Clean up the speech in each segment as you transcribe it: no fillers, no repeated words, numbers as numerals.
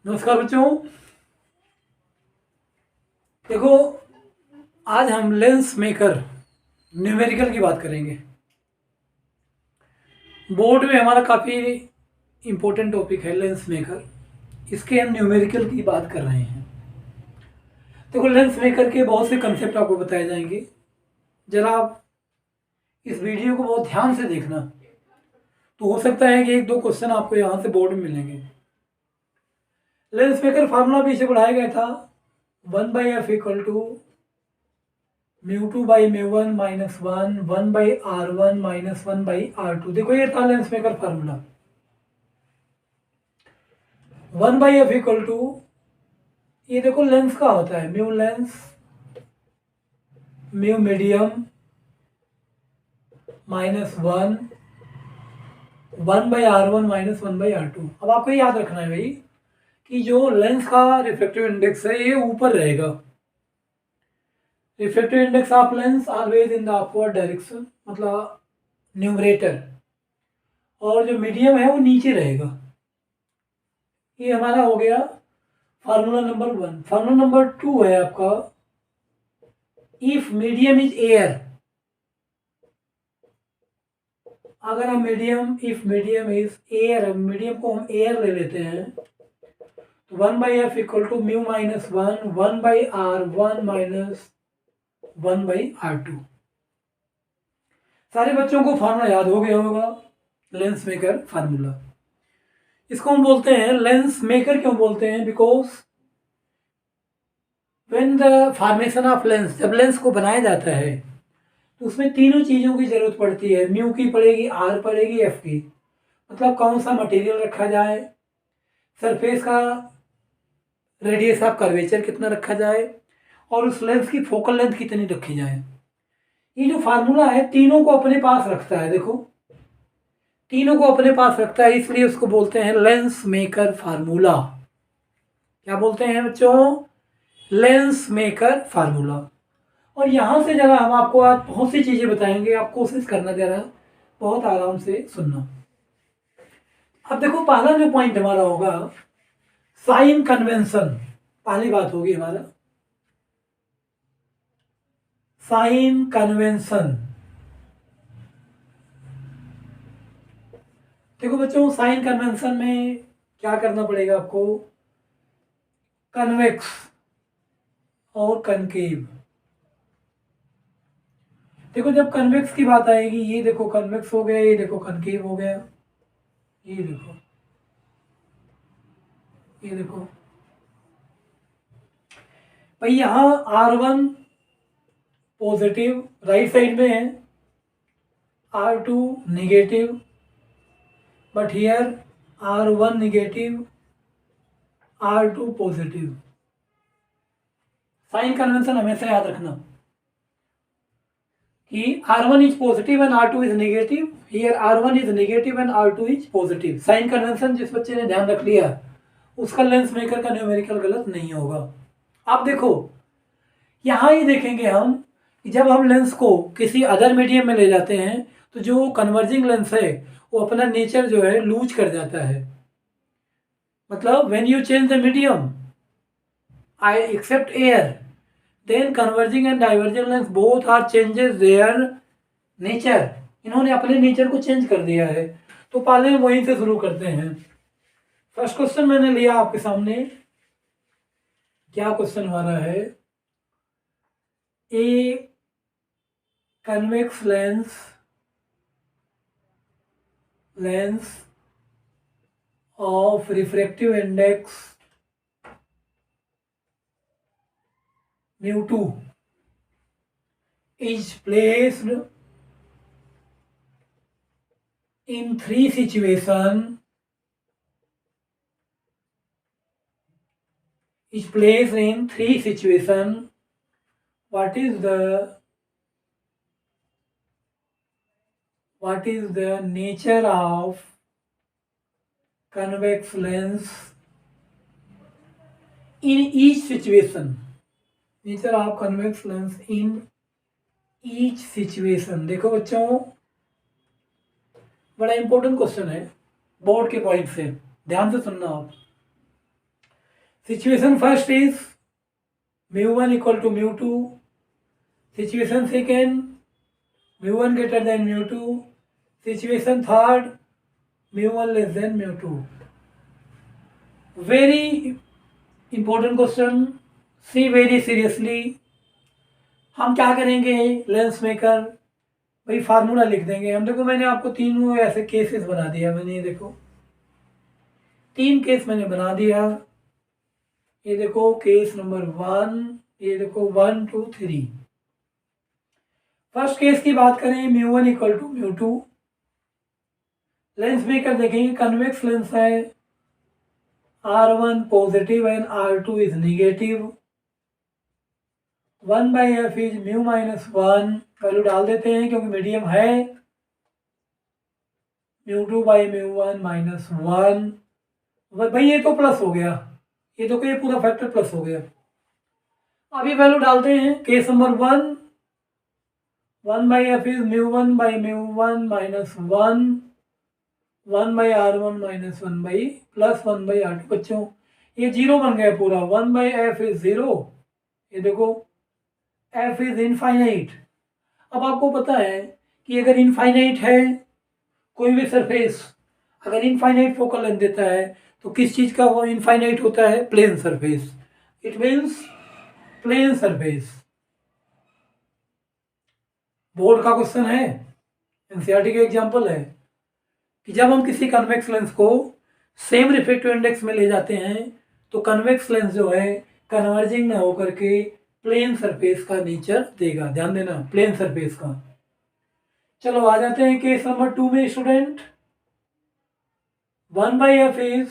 नमस्कार बच्चों। देखो, आज हम लेंस मेकर न्यूमेरिकल की बात करेंगे। बोर्ड में हमारा काफ़ी इम्पोर्टेंट टॉपिक है लेंस मेकर। इसके हम न्यूमेरिकल की बात कर रहे हैं। देखो, लेंस मेकर के बहुत से कंसेप्ट आपको बताए जाएंगे। जरा आप इस वीडियो को बहुत ध्यान से देखना, तो हो सकता है कि एक दो क्वेश्चन आपको यहाँ से बोर्ड में मिलेंगे। लेंस मेकर फार्मूला भी इसे बढ़ाया गया था 1/f equal to μ2 by μ1 minus 1/r1 minus 1/r2। देखो, ये था lens maker formula. 1/f equal to, ये देखो लेंस का होता है mu lens, mu medium minus 1/r1 minus 1/r2। अब आपको याद रखना है भाई कि जो लेंस का रिफ्रैक्टिव इंडेक्स है ये ऊपर रहेगा। Refractive index of lens always in the upward direction, मतलब न्यूमरेटर, और जो मीडियम है वो नीचे रहेगा। ये हमारा हो गया फार्मूला नंबर 1। फार्मूला नंबर 2 है आपका, इफ मीडियम इज एयर। अगर हम if medium is air, medium को हम एयर ले लेते हैं, तो 1/f equal to mu minus 1/r1 minus 1/r2। सारे बच्चों को फार्मूला याद हो गया होगा, लेंस मेकर फार्मूला। इसको हम बोलते हैं लेंस मेकर। क्यों बोलते हैं? Because when the formation of lens, जब लेंस को बनाया जाता है तो उसमें तीनों चीज़ों की ज़रूरत पड़ती है। म्यू की पड़ेगी, आर पड़ेगी, एफ की। मतलब कौन सा मटेरियल रखा जाए, सरफेस का रेडियस ऑफ कर्वेचर कितना रखा जाए, और उस लेंस की फोकल लेंथ कितनी रखी जाए। ये जो फार्मूला है तीनों को अपने पास रखता है। देखो, तीनों को अपने पास रखता है, इसलिए उसको बोलते हैं लेंस मेकर फार्मूला। क्या बोलते हैं बच्चों? Lens maker formula. और यहाँ से जरा हम आपको आज बहुत सी चीज़ें बताएंगे, आप कोशिश करना जरा बहुत आराम से सुनना। अब देखो, पहला जो पॉइंट हमारा होगा साइन कन्वेंशन। पहली बात होगी हमारा साइन कन्वेंशन। देखो बच्चों, साइन कन्वेंशन में क्या करना पड़ेगा आपको? कन्वेक्स और कनकेव। देखो, जब कन्वेक्स की बात आएगी, ये देखो कन्वेक्स हो गया, ये देखो कनकेव हो गया, ये देखो, ये देखो भाई, यहाँ R1 पॉजिटिव राइट साइड में है, R2 negative, but here R1 negative, R2 positive. Sign convention हमेशा याद रखना कि R1 is positive and R2 is negative. Here R1 is negative and R2 is positive. Sign convention जिस बच्चे ने ध्यान रख लिया, उसका लेंस मेकर का न्यूमेरिकल गलत नहीं होगा। आप देखो, यहाँ ही देखेंगे हम कि जब हम लेंस को किसी अदर मीडियम में ले जाते हैं तो जो कन्वर्जिंग लेंस है वो अपना नेचर जो है लूज कर जाता है। मतलब when you change the medium I except air, then converging and diverging lens both are changes their nature. इन्होंने अपने नेचर को चेंज कर दिया है। तो पहले वहीं से शुरू करते हैं। फर्स्ट क्वेश्चन मैंने लिया आपके सामने। क्या क्वेश्चन हमारा है? A convex lens of refractive index mu2 is placed in three situations. Is placed in three situations. What is the nature of convex lens in each situation? Nature of convex lens in each situation. देखो बच्चों, बड़ा important question है board के point से, ध्यान से सुनना आप। Situation first is μ1 equal to μ2, situation second μ1 greater than μ2, situation third μ1 less than μ2। Very important question, see very seriously. हम क्या करेंगे लेंस मेकर, भाई फार्मूला लिख देंगे हम। देखो मैंने आपको तीनों ऐसे केसेस बना दिया मैंने, देखो 3 केस मैंने बना दिया। ये देखो केस नंबर 1, ये देखो 1 2 3। फर्स्ट केस की बात करें μ1 इक्वल टू μ2, लेंस मेकर देखेंगे कन्वेक्स लेंस है, R1 positive and R2 is negative, 1/f is μ-1, value डाल देते हैं क्योंकि मीडियम है, μ2/μ1 -1। भाई ये तो प्लस हो गया, ये तो ये पूरा फैक्टर प्लस हो गया। अभी वैल्यू डालते हैं case number 1, 1/f is μ1/μ1 -1, 1/r1 -1 plus 1/r2। बच्चों ये 0 बन गया पूरा, 1/f इज 0, ये देखो f इज इनफाइनाइट। अब आपको पता है कि अगर इनफाइनाइट है कोई भी सरफेस, अगर इनफाइनाइट फोकल लेंथ देता है तो किस चीज़ का वो इनफाइनाइट होता है, plane surface. It means plane surface. Board का क्वेश्चन है, एनसीईआरटी का एग्जांपल है कि जब हम किसी कन्वेक्स लेंस को सेम रिफ्रैक्टिव इंडेक्स में ले जाते हैं तो कन्वेक्स लेंस जो है कन्वर्जिंग ना होकर के प्लेन सरफेस का नेचर देगा। ध्यान देना, प्लेन सरफेस का। चलो आ जाते हैं केस नंबर 2 में student. 1/f is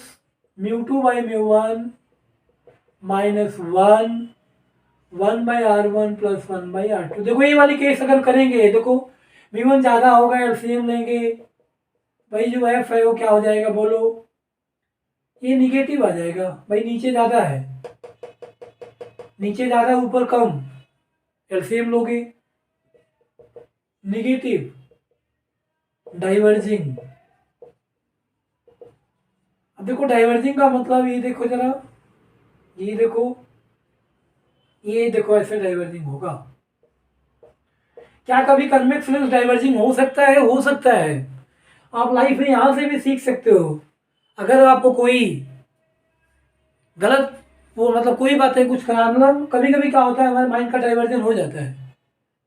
μ2/μ1 -1, 1/r1 plus 1/r2। देखो ये वाली केस अगर करेंगे, देखो μ1 ज़्यादा होगा, एलसीएम लेंगे, भाई जो f है वो क्या हो जाएगा बोलो, ये निगेटिव आ जाएगा। भाई नीचे ज़्यादा है, नीचे ज़्यादा ऊपर कम, एलसीएम लोगे, निगेटिव डाइवर्जिंग। अब देखो डाइवर्जिंग का मतलब ये देखो जरा, ये देखो, ये देखो ऐसे डाइवर्जिंग होगा। क्या कभी कन्वेक्स लेंस डाइवर्जिंग हो सकता है? हो सकता है। आप लाइफ में यहाँ से भी सीख सकते हो। अगर आपको कोई गलत वो मतलब कोई बातें कुछ खराब, मतलब कभी कभी क्या होता है हमारे माइंड का डाइवर्जन हो जाता है,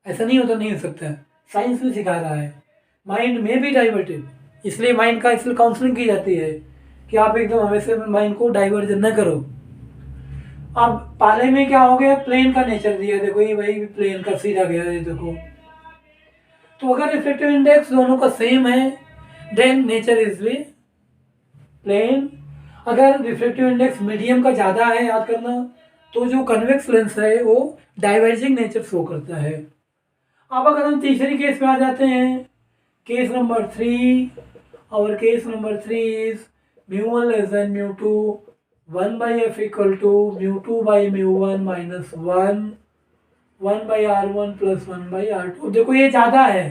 ऐसा नहीं होता, नहीं हो सकता। साइंस भी सिखा रहा है माइंड में भी डाइवर्टेड, इसलिए माइंड का इसलिए काउंसलिंग की जाती है कि आप एकदम हमेशा माइंड को डाइवर्जन न करो। अब पाले में क्या हो गया, प्लेन का नेचर दिया, देखो ये भाई प्लेन का सीधा गया है, देखो। तो अगर रिफ्रैक्टिव इंडेक्स दोनों का सेम है देन नेचर इज भी प्लेन। अगर रिफ्रैक्टिव इंडेक्स मीडियम का ज़्यादा है, याद करना, तो जो कन्वेक्स लेंस है वो डाइवर्जिंग नेचर शो करता है। अब अगर हम तीसरी केस में आ जाते हैं, केस नंबर 3, और case number 3 is μ1 less than μ2, 1/f equal to μ2/μ1 -1, 1/r1 plus 1/r2। देखो ये ज़्यादा है,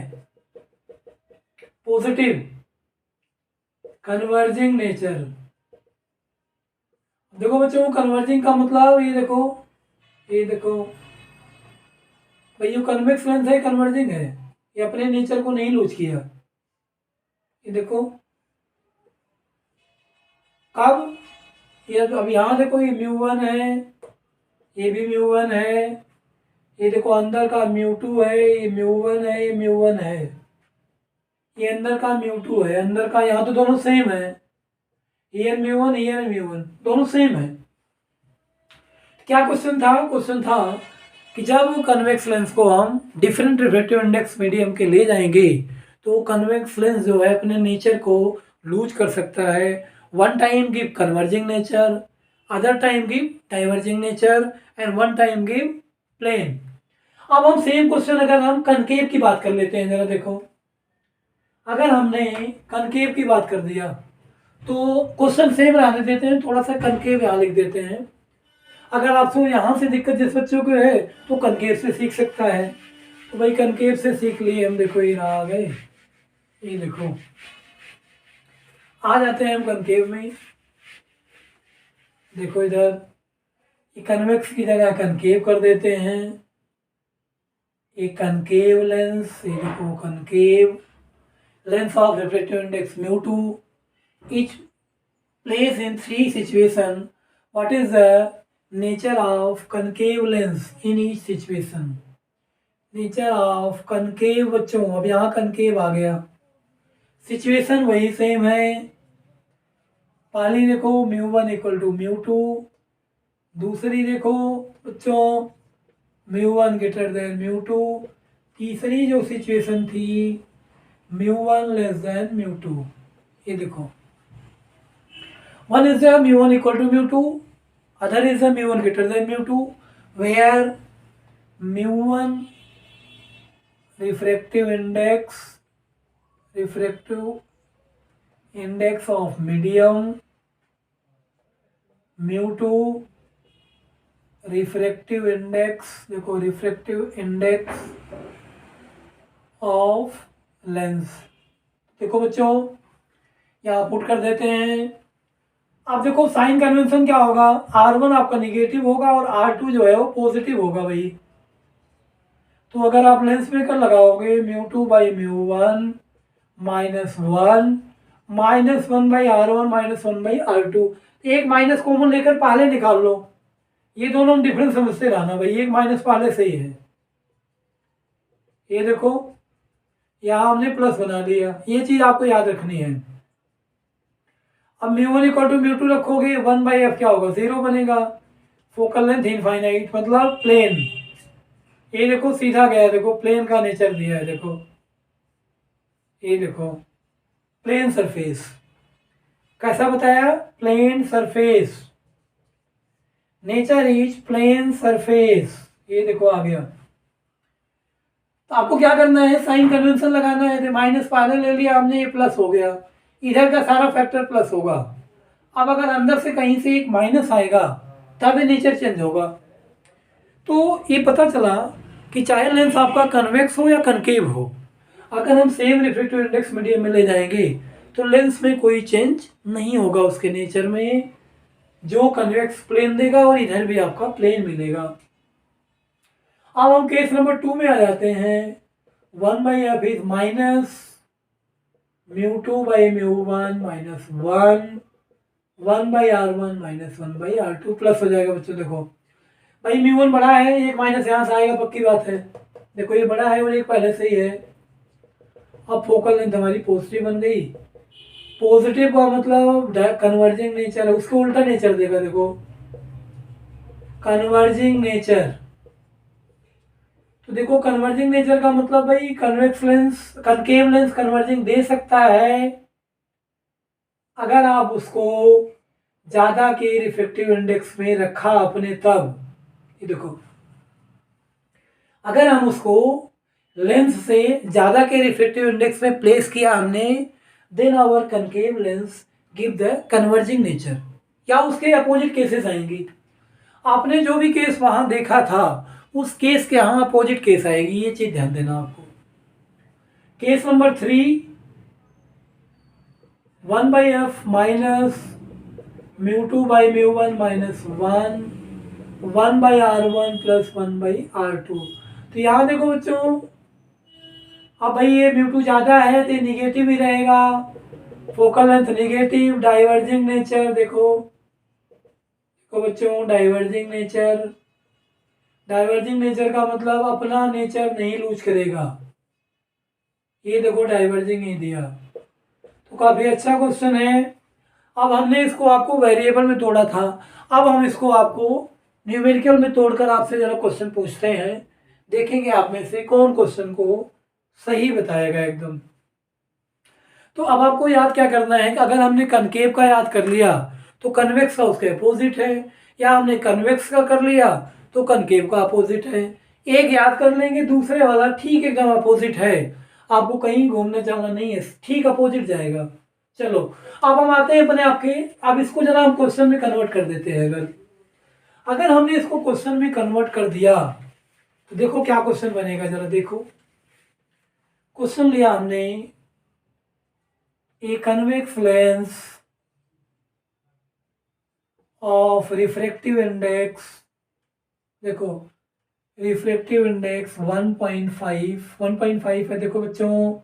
पॉजिटिव कन्वर्जिंग नेचर। देखो बच्चों कन्वर्जिंग का मतलब ये देखो, ये देखो भाई जो कन्वेक्स लेंस है कन्वर्जिंग है, ये अपने नेचर को नहीं लूज किया। ये देखो कब, ये अब यहाँ देखो ये μ1 है, ये भी μ1 है, ये देखो अंदर का μ2 है, ये μ1 है, ये μ1 है, ये अंदर का μ2 है, अंदर का, यहाँ तो दोनों सेम है, ये μ1 ये μ1 दोनों सेम है। क्या क्वेश्चन था? क्वेश्चन था कि जब कन्वेक्स लेंस को हम डिफरेंट रिफ्रैक्टिव इंडेक्स मीडियम के ले जाएंगे तो कन्वेक्स लेंस जो है अपने नेचर को लूज कर सकता है। One time give converging nature, other time give diverging nature, and one time give plane. अब हम सेम क्वेश्चन अगर हम कनकेव की बात कर लेते हैं, जरा देखो, अगर हमने कनकेव की बात कर दिया तो क्वेश्चन सेम रहने देते हैं, थोड़ा सा कनकेव यहाँ लिख देते हैं। अगर आपको यहाँ से दिक्कत जिस बच्चों को है तो कनकेव से सीख सकता है, तो भाई कनकेव से सीख लिए हम। देखो ये आ गए, ये देखो आ जाते हैं हम कनकेव में। देखो इधर कन्वेक्स की जगह कनकेव कर देते हैं। एक कनकेव लेंस, ये देखो concave lens of refractive index mu two, each place in three situation. What is the nature of concave lens in each situation? Nature of concave बच्चों, अब यहाँ कनकेव आ गया, सिचुएशन वही सेम है। पहली देखो mu one equal to mu two, दूसरी देखो बच्चों mu one greater than mu two, तीसरी जो सिचुएशन थी mu one less than mu two. ये देखो one is the mu1 equal to mu2, other is the mu1 greater than mu2, where mu1 refractive index of medium, mu2 refractive index, देखो refractive index of lens। देखो बच्चों यहाँ put कर देते हैं। अब देखो साइन कन्वेंशन क्या होगा, R1 आपका निगेटिव होगा और R2 जो है वो पॉजिटिव होगा भाई। तो अगर आप लेंस मेकर लगाओगे mu two by mu one minus one by R1 minus one by R2, एक माइनस कॉमन लेकर पहले निकाल लो। ये दोनों हम डिफरेंस समझते रहना भाई, एक माइनस पहले से ही है। ये देखो यहाँ हमने प्लस बना लिया, ये चीज आपको याद रखनी है। अब mu one equal to mu two रखोगे, वन बाई एफ क्या होगा, जीरो बनेगा। फोकल लेंथ इनफाइनाइट मतलब प्लेन, ये देखो सीधा गया, देखो प्लेन का नेचर दिया है, देखो ये देखो प्लेन सरफेस, कैसा बताया, plane surface, nature is plane surface. ये देखो आ गया। तो आपको क्या करना है, साइन कन्वेंशन लगाना है। माइनस पहले ले लिया हमने, ये प्लस हो गया, इधर का सारा फैक्टर प्लस होगा। अब अगर अंदर से कहीं से एक माइनस आएगा तब ये नेचर चेंज होगा। तो ये पता चला कि चाहे लेंस आपका कन्वेक्स हो या कनकेव हो, अगर हम सेम रिफ्रैक्टिव इंडेक्स मीडियम में ले जाएंगे तो लेंस में कोई चेंज नहीं होगा उसके नेचर में, जो कन्वेक्स प्लेन देगा और इधर भी आपका प्लेन मिलेगा। अब हम केस नंबर 2 में आ जाते हैं। 1 by F is minus mu two by mu one minus one by R1 minus one by R2 plus हो जाएगा। बच्चों देखो भाई म्यू वन बड़ा है, एक माइनस यहाँ से आएगा, पक्की बात है। देखो ये बड़ा है और एक पहले से ही है। अब फोकल लेंथ हमारी पॉजिटिव बन गई। पॉजिटिव का मतलब कन्वर्जिंग नेचर है, उसको उल्टा नेचर देगा। देखो कन्वर्जिंग नेचर, तो देखो कन्वर्जिंग नेचर का मतलब भाई convex lens, concave lens converging दे सकता है अगर आप उसको ज्यादा के रिफ्रैक्टिव इंडेक्स में रखा अपने तब। ये देखो अगर हम उसको लेंस से ज्यादा के रिफ्रैक्टिव इंडेक्स में प्लेस किया हमने, then our concave lens give the converging nature. या उसके अपोजिट केसेस आएंगी। आपने जो भी केस वहां देखा था उस केस के यहाँ अपोजिट केस आएगी, ये चीज ध्यान देना आपको। Case number 3, 1 by F minus mu two by mu one minus one by R1 plus one by R2। तो यहाँ देखो बच्चों, अब भाई ये म्यू टू ज़्यादा है तो निगेटिव ही रहेगा, focal length negative, diverging nature. देखो बच्चों डाइवर्जिंग नेचर, डाइवर्जिंग नेचर का मतलब अपना नेचर नहीं लूज करेगा। ये देखो डाइवर्जिंग ही दिया, तो काफ़ी अच्छा क्वेश्चन है। अब हमने इसको आपको वेरिएबल में तोड़ा था, अब हम इसको आपको न्यूमेरिकल में तोड़कर आपसे जरा क्वेश्चन पूछते हैं, देखेंगे आप में से कौन क्वेश्चन को सही बताएगा एकदम। तो अब आपको याद क्या करना है कि अगर हमने कनकेव का याद कर लिया तो कन्वेक्स का उसके अपोजिट है, या हमने कन्वेक्स का कर लिया तो कनकेव का अपोजिट है। एक याद कर लेंगे, दूसरे वाला ठीक एकदम अपोजिट है, आपको कहीं घूमने जाना नहीं है, ठीक अपोजिट जाएगा। चलो अब हम आते हैं अपने आपके, अब इसको जरा हम क्वेश्चन में कन्वर्ट कर देते हैं। अगर हमने इसको क्वेश्चन में कन्वर्ट कर दिया तो देखो क्या क्वेश्चन बनेगा, जरा देखो। क्वेश्चन लिया हमने, ए convex lens of refractive index देखो रिफ्लेक्टिव इंडेक्स 1.5 है। देखो बच्चों,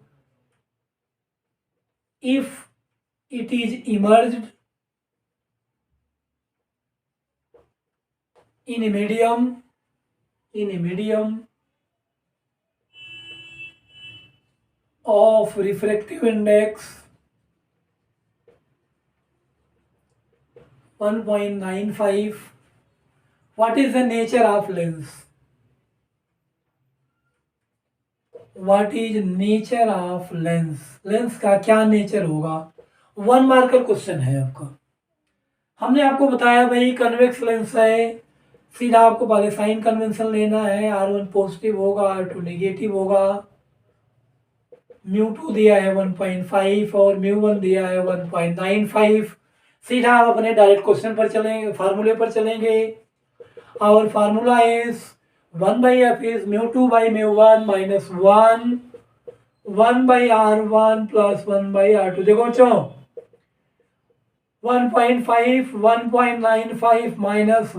if it is emerged in a medium of refractive index 1.95, what is the nature of lens? What is nature of lens? Lens का क्या नेचर होगा? 1 marker question है आपका। हमने आपको बताया भाई कन्वेक्स लेंस है, सीधा आपको पहले साइन कन्वेंशन लेना है। R1 पॉजिटिव होगा, R2 नेगेटिव होगा। μ2 दिया है 1.5 और μ1 दिया है 1.95। सीधा आप अपने डायरेक्ट क्वेश्चन पर चलेंगे, फार्मूले पर चलेंगे। और formula is 1/f is μ2 by μ1 minus 1/r1 plus 1/r2। देखो बच्चों 1.5 1.95 minus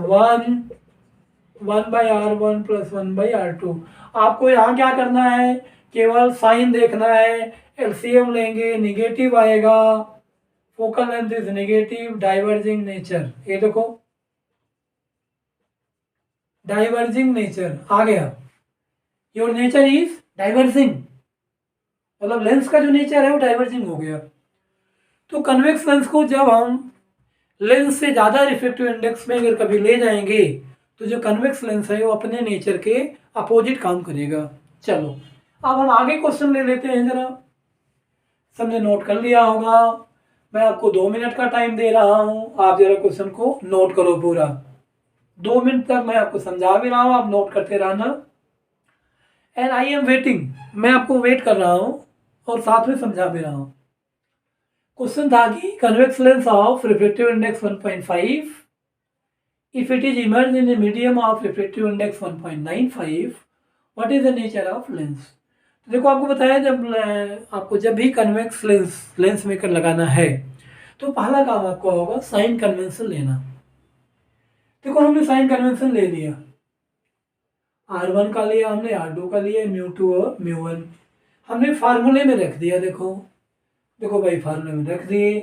1/r1 plus 1/r2। आपको यहाँ क्या करना है, केवल साइन देखना है। एलसीएम लेंगे, निगेटिव आएगा, focal length is negative, diverging nature. ये देखो डाइवर्जिंग नेचर आ गया। योर नेचर इज डाइवर्जिंग, मतलब लेंस का जो नेचर है वो डाइवर्जिंग हो गया। तो कन्वेक्स लेंस को जब हम लेंस से ज़्यादा रिफ्लेक्टिव इंडेक्स में अगर कभी ले जाएंगे तो जो कन्वेक्स लेंस है वो अपने नेचर के अपोजिट काम करेगा। चलो अब हम आगे क्वेश्चन ले लेते हैं जरा। सबने नोट कर लिया होगा, मैं आपको 2 मिनट का टाइम दे रहा हूँ, आप जरा क्वेश्चन को नोट करो पूरा। 2 मिनट तक मैं आपको समझा भी रहा हूँ, आप नोट करते रहना। एंड आई एम वेटिंग, मैं आपको वेट कर रहा हूँ और साथ में समझा भी रहा हूँ। क्वेश्चन था कि convex lens of reflective index 1.5 if it is emerge in a medium of reflective index 1.95 what is the nature of lens. तो देखो आपको बताया जब भी कन्वेक्स लेंस मेकर लगाना है तो पहला काम आपको होगा साइन कन्वेंशन लेना। देखो हमने साइन कन्वेंशन ले लिया, R1 का लिया हमने, R2 का लिया, μ2 और μ1 हमने फार्मूले में रख दिया। देखो भाई फार्मूले में रख दिए।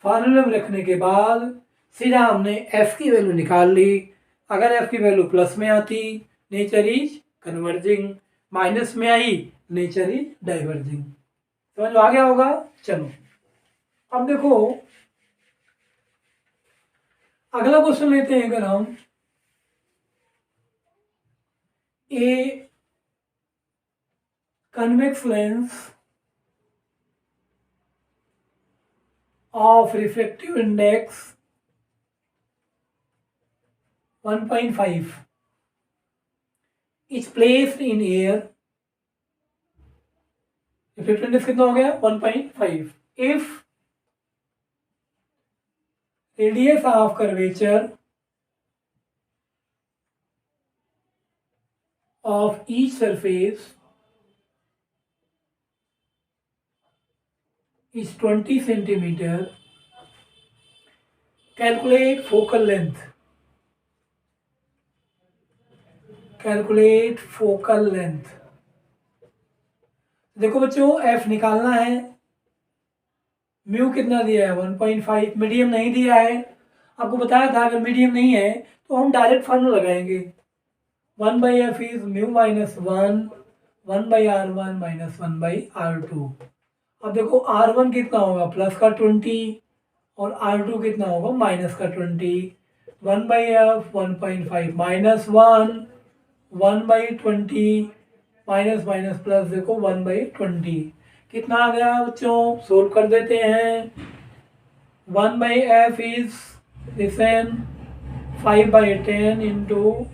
फार्मूले में रखने के बाद सीधा हमने f की वैल्यू निकाल ली। अगर f की वैल्यू प्लस में आती नेचर इज कन्वर्जिंग, माइनस में आई नेचर इज डाइवर्जिंग। समझ आ गया होगा। चलो अब देखो अगला क्वेश्चन लेते हैं। अगर हम ए convex lens of refractive index 1.5 is placed in air। refractive index कितना हो गया 1.5। if radius of curvature of each surface is 20 centimeter, calculate focal length। calculate focal length। देखो बच्चों f निकालना है। म्यू कितना दिया है 1.5, मीडियम नहीं दिया है। आपको बताया था अगर मीडियम नहीं है तो हम डायरेक्ट फार्मूला लगाएंगे। 1/f is mu minus 1/r1 minus 1/r2। अब देखो R1 कितना होगा प्लस का 20 और R2 कितना होगा माइनस का 20। 1/f 1.5 minus 1/20 minus minus plus देखो 1/20 कितना आ गया बच्चों, सोल्व कर देते हैं। 1/f इज लिसन 5/10 इंटू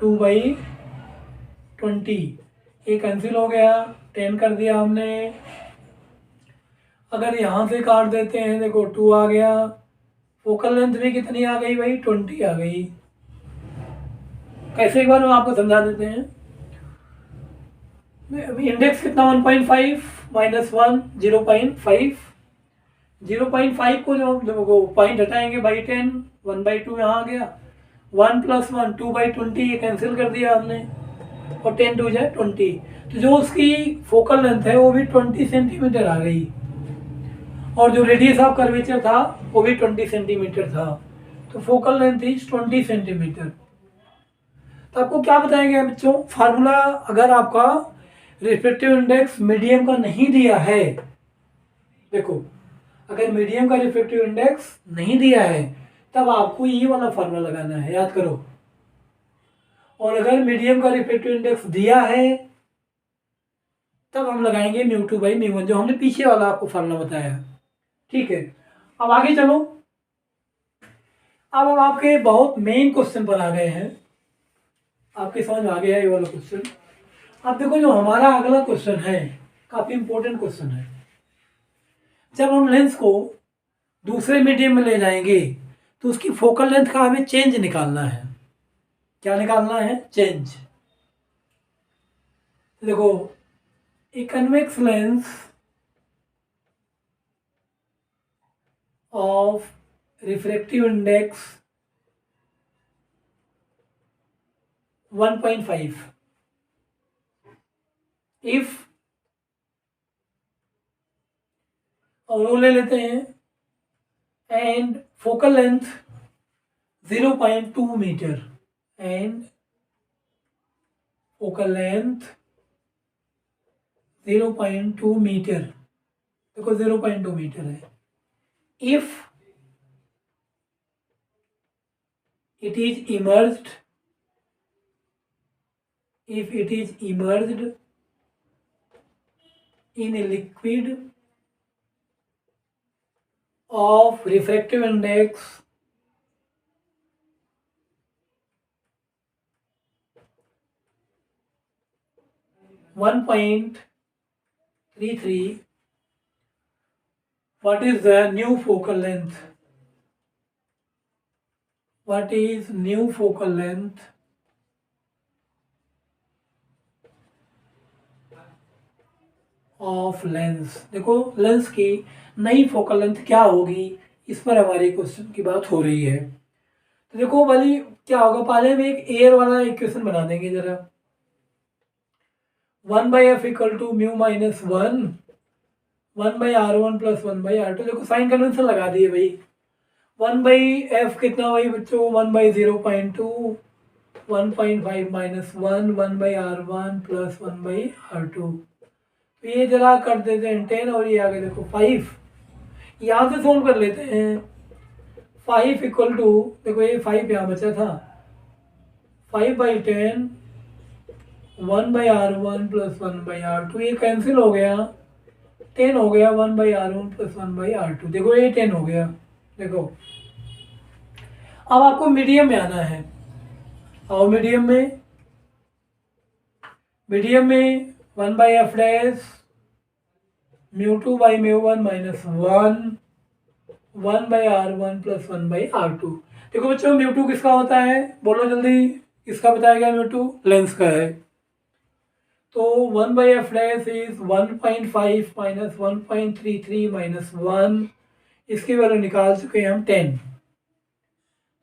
2/20, ये कैंसिल हो गया, 10 कर दिया हमने। अगर यहाँ से काट देते हैं देखो 2 आ गया। फोकल लेंथ भी कितनी आ गई भाई 20 आ गई। कैसे एक बार हम आपको समझा देते हैं। इंडेक्स कितना 1.5 माइनस 1 0.5। 0.5 को जो पॉइंट हटाएंगे बाई 10 1/2 यहाँ आ गया। 1 + 1 2/20, ये कैंसिल कर दिया हमने, और 10 2 जाए 20, तो जो उसकी फोकल लेंथ है वो भी 20 सेंटीमीटर आ गई, और जो रेडियस ऑफ कर्वेचर था वो भी 20 सेंटीमीटर था। तो फोकल लेंथ इज 20 सेंटीमीटर। तो आपको क्या बताया गया बच्चों, फार्मूला अगर आपका रिफ्रैक्टिव इंडेक्स मीडियम का नहीं दिया है, देखो अगर मीडियम का रिफ्रैक्टिव इंडेक्स नहीं दिया है तब आपको ये वाला फार्मूला लगाना है, याद करो। और अगर मीडियम का रिफ्रैक्टिव इंडेक्स दिया है तब हम लगाएंगे μ2/μ1, जो हमने पीछे वाला आपको फार्मूला बताया। ठीक है, अब आगे चलो। अब हम आपके बहुत मेन क्वेश्चन पर आ गए हैं, आपके समझ में आ गया ये वाला क्वेश्चन। अब देखो जो हमारा अगला क्वेश्चन है काफी इंपॉर्टेंट क्वेश्चन है। जब हम लेंस को दूसरे मीडियम में ले जाएंगे तो उसकी फोकल लेंथ का हमें चेंज निकालना है। क्या निकालना है? चेंज। देखो a convex lens of refractive index 1.5 if, और वो ले लेते हैं, and focal length 0.2 meter, and focal length 0.2 meter, देखो 0.2 मीटर है। If it is emerged, if it is emerged in a liquid of refractive index 1.33, what is the new focal length? What is new focal length of lens? देखो lens की नई focal length क्या होगी, इस पर हमारी question की बात हो रही है। तो देखो वाली क्या होगा, पहले हम एक एयर वाला इक्वेशन बना देंगे जरा। 1/f = μ-1 1/r1 + 1/r2। देखो साइन कन्वेंशन लगा दिए भाई। 1/f कितना भाई बच्चों? 1/0.2, 1.5 - 1 1/r1 + 1/r2। तो ये जरा कर देते हैं 10, और ये आगे देखो 5, यहाँ से सोल्व कर लेते हैं। 5 = देखो ये 5 यहाँ बचा था, 5/10 1/r1 + 1/r2, ये कैंसिल हो गया, 10 हो गया 1/r1 + 1/r2। देखो ये 10 हो गया। देखो अब आपको मीडियम में आना है, और मीडियम में 1/f डैश μ2/μ1 - 1 1/r1 + 1/r2। देखो बच्चों μ2 किसका होता है? बोलो जल्दी, किसका बताया गया? μ2 लेंस का है। तो 1/f डैश इज 1.5 - 1.33 - 1, इसकी वैल्यू निकाल चुके हैं हम 10।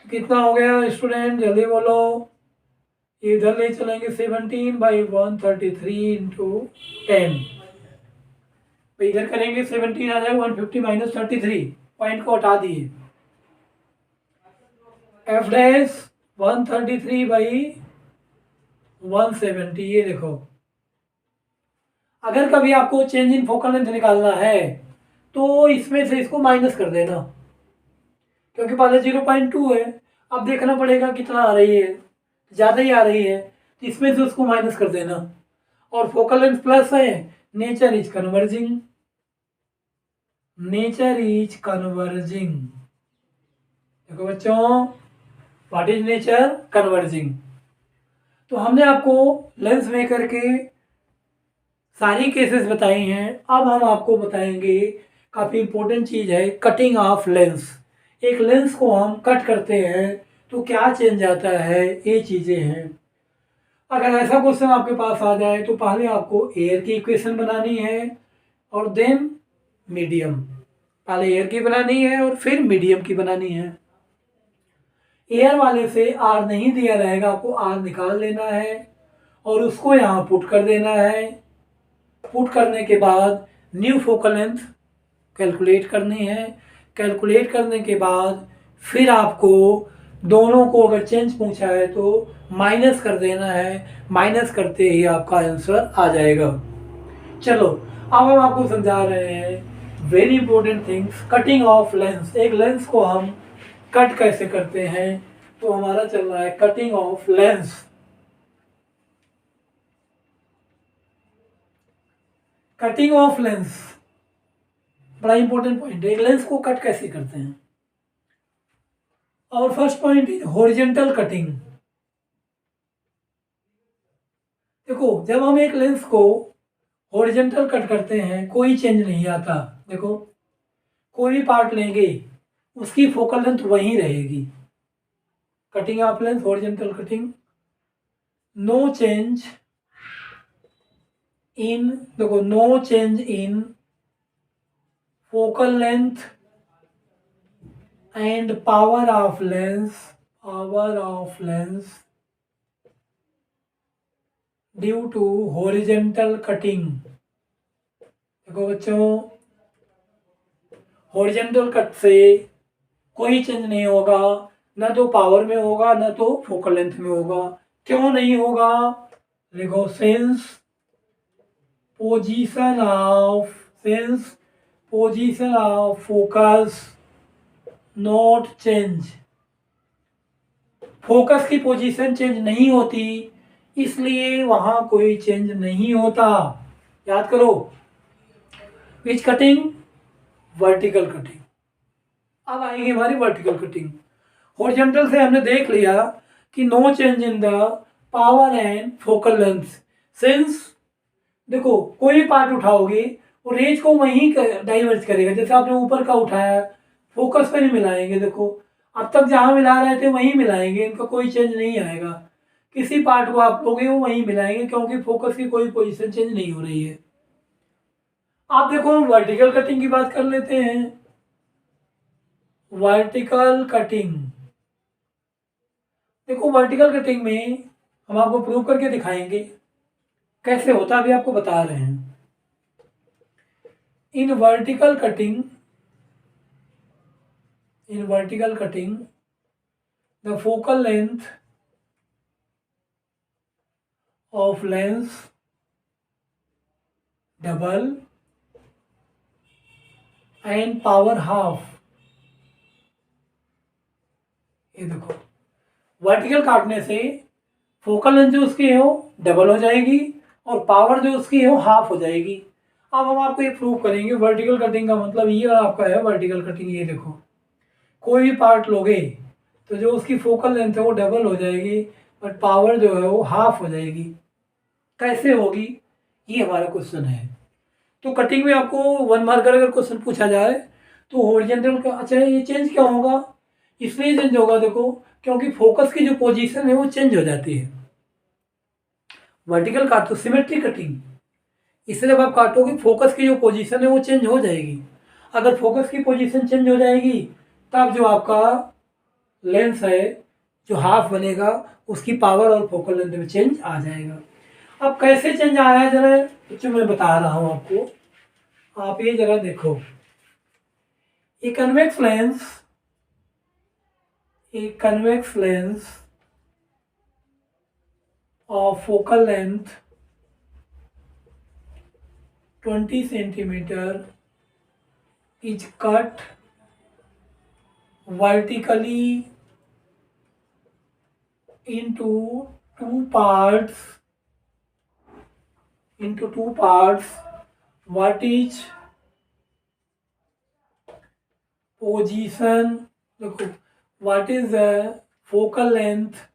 तो कितना हो गया स्टूडेंट, जल्दी बोलो। इधर ले चलेंगे 17/133 × 10, तो इधर करेंगे 17 आ जाएगा 150 - 33, पॉइंट को हटा दिए। f डैश 133/170, ये देखो। अगर कभी आपको चेंज इन फोकल लेंथ निकालना है तो इसमें से इसको माइनस कर देना, क्योंकि पहले 0.2 है, अब देखना पड़ेगा कितना आ रही है, ज़्यादा ही आ रही है, तो इसमें से उसको माइनस कर देना। और फोकल लेंथ प्लस है, nature is converging, nature is converging. देखो बच्चों, व्हाट इज नेचर? कन्वर्जिंग। तो हमने आपको लेंस मेकर के सारी केसेस बताई हैं। अब हम आपको बताएंगे, काफ़ी इंपॉर्टेंट चीज़ है, कटिंग ऑफ लेंस। एक लेंस को हम कट करते हैं तो क्या चेंज आता है, ये चीज़ें हैं। अगर ऐसा क्वेश्चन आपके पास आ जाए तो पहले आपको एयर की इक्वेशन बनानी है और देन मीडियम। पहले एयर की बनानी है और फिर मीडियम की बनानी है। एयर वाले से आर नहीं दिया रहेगा, आपको आर निकाल लेना है और उसको यहाँ पुट कर देना है। पुट करने के बाद न्यू फोकल लेंथ कैलकुलेट करनी है। कैलकुलेट करने के बाद फिर आपको दोनों को अगर चेंज पूछा है तो माइनस कर देना है। माइनस करते ही आपका आंसर आ जाएगा। चलो अब हम आपको समझा रहे हैं very important things, cutting of lens. एक लेंस को हम कट कैसे करते हैं, तो हमारा चल रहा है cutting of lens. Cutting of lens बड़ा इंपॉर्टेंट पॉइंट है। एक लेंस को कट कैसे करते हैं। और first point is horizontal cutting. देखो जब हम एक लेंस को हॉरिजॉन्टल कट करते हैं कोई चेंज नहीं आता। देखो कोई भी पार्ट लेंगे उसकी फोकल लेंथ वही रहेगी। Cutting of lens horizontal cutting, no change in, देखो no change in focal length and power of lens due to horizontal cutting. देखो बच्चों हॉरिजॉन्टल कट से कोई चेंज नहीं होगा, ना तो पावर में होगा ना तो फोकल लेंथ में होगा। क्यों नहीं होगा, देखो since position of focus not change. Focus की पोजीशन चेंज नहीं होती इसलिए वहां कोई चेंज नहीं होता। याद करो विच कटिंग, वर्टिकल कटिंग। अब आएगी हमारी वर्टिकल कटिंग। हॉरिजॉन्टल से हमने देख लिया कि no change in the power and focal length. Since देखो कोई भी पार्ट उठाओगे वो रेज को वहीं डाइवर्ज करेगा। जैसे आपने ऊपर का उठाया फोकस पे नहीं मिलाएंगे, देखो अब तक जहां मिला रहे थे वहीं मिलाएंगे, इनका कोई चेंज नहीं आएगा। किसी पार्ट को आप लोगे वो वहीं मिलाएंगे क्योंकि फोकस की कोई पोजीशन चेंज नहीं हो रही है। आप देखो हम वर्टिकल कटिंग की बात कर लेते हैं। वर्टिकल कटिंग, देखो वर्टिकल कटिंग में हम आपको प्रूव करके दिखाएंगे कैसे होता, अभी आपको बता रहे हैं। In vertical cutting the focal length of lens double and power half. ये देखो वर्टिकल काटने से फोकल लेंथ जो उसकी है वो डबल हो जाएगी और पावर जो उसकी है वो हाफ हो जाएगी। अब हम आपको ये प्रूव करेंगे। वर्टिकल कटिंग का मतलब ये और आपका है वर्टिकल कटिंग। ये देखो कोई भी पार्ट लोगे तो जो उसकी फोकल लेंथ है वो डबल हो जाएगी बट पावर जो है वो हाफ हो जाएगी। कैसे होगी ये हमारा क्वेश्चन है। तो कटिंग में आपको 1 मार्कर अगर क्वेश्चन पूछा जाए तो हॉरिजॉन्टल का, अच्छा ये चेंज क्यों होगा, इसलिए चेंज होगा देखो क्योंकि फोकस की जो पोजीशन है वो चेंज हो जाती है। वर्टिकल काटो सिमेट्री कटिंग, इससे जब आप काटोगे फोकस की जो पोजीशन है वो चेंज हो जाएगी। अगर फोकस की पोजीशन चेंज हो जाएगी तब जो आपका लेंस है जो हाफ बनेगा उसकी पावर और फोकल लेंथ में चेंज आ जाएगा। अब कैसे चेंज आ रहा है जरा बच्चों मैं बता रहा हूँ आपको, आप ये जरा देखो। A convex lens of focal length 20 centimeter is cut vertically into two parts. What is position? Look, what is the focal length?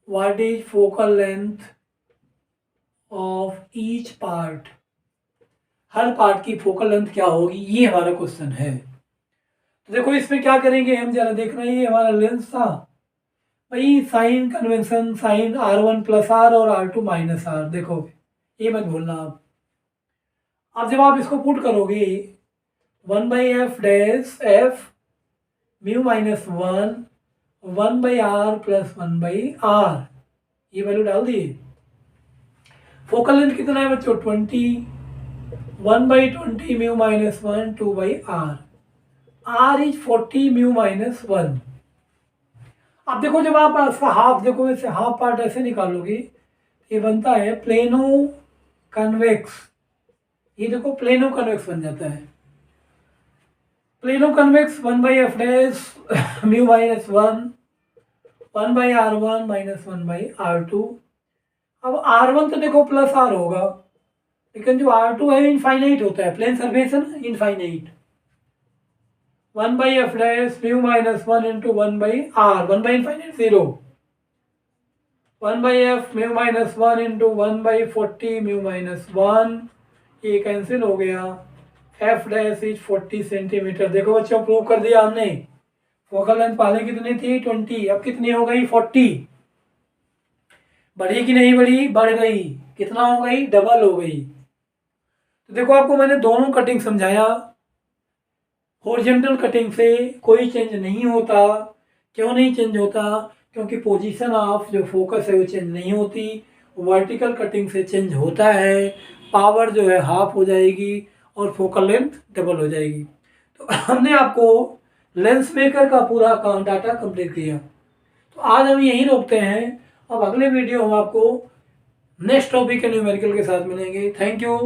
What is focal length of each part? Her part की focal length क्या होगी ये हमारा question है। तो देखो इसमें क्या करेंगे हम, जरा देखना। ये हमारा लेंस था भाई, sign convention sign R1 plus R और R2 माइनस आर। देखो ये मत भूलना आप। अब जब आप इसको पुट करोगे 1/f dash f mu minus 1 plus 1/r, ये वैल्यू डाल दिए। फोकल लेंथ कितना है बच्चों 20, 1/20 mu minus 1 2/r, r is 40 mu minus 1। अब देखो जब आप इसका हाफ देखो, इसे हाफ पार्ट ऐसे निकालोगे, ये बनता है प्लेनो कन्वेक्स। ये देखो प्लेनो कन्वेक्स बन जाता है। Plano convex 1/f dash mu minus 1/r1 minus 1/r2। अब r1 तो देखो प्लस r होगा, लेकिन जो r2 है इनफाइनाइट होता है, प्लेन सरफेस है ना, infinite. 1/f dash mu minus 1 into 1/r, 1/इनफाइनाइट 0, 1/f mu minus 1 into 1/40 mu minus 1, ये कैंसिल हो गया। f dash is 40 centimetre. देखो बच्चों प्रूव कर दिया हमने। फोकल लेंथ पहले कितनी थी 20, अब कितनी हो गई 40। बढ़ी कि नहीं बढ़ी? बढ़ गई। कितना हो गई? डबल हो गई। तो देखो आपको मैंने दोनों कटिंग समझाया। हॉरिजॉन्टल कटिंग से कोई चेंज नहीं होता। क्यों नहीं चेंज होता? क्योंकि पोजीशन ऑफ जो फोकस है वो चेंज नहीं होती। वर्टिकल कटिंग से चेंज होता है, पावर जो है हाफ हो जाएगी और फोकल लेंथ डबल हो जाएगी। तो हमने आपको लेंस मेकर का पूरा डाटा कंप्लीट किया। तो आज हम यहीं रोकते हैं। अब अगले वीडियो हम आपको नेक्स्ट टॉपिक के न्यूमेरिकल के साथ मिलेंगे। Thank you.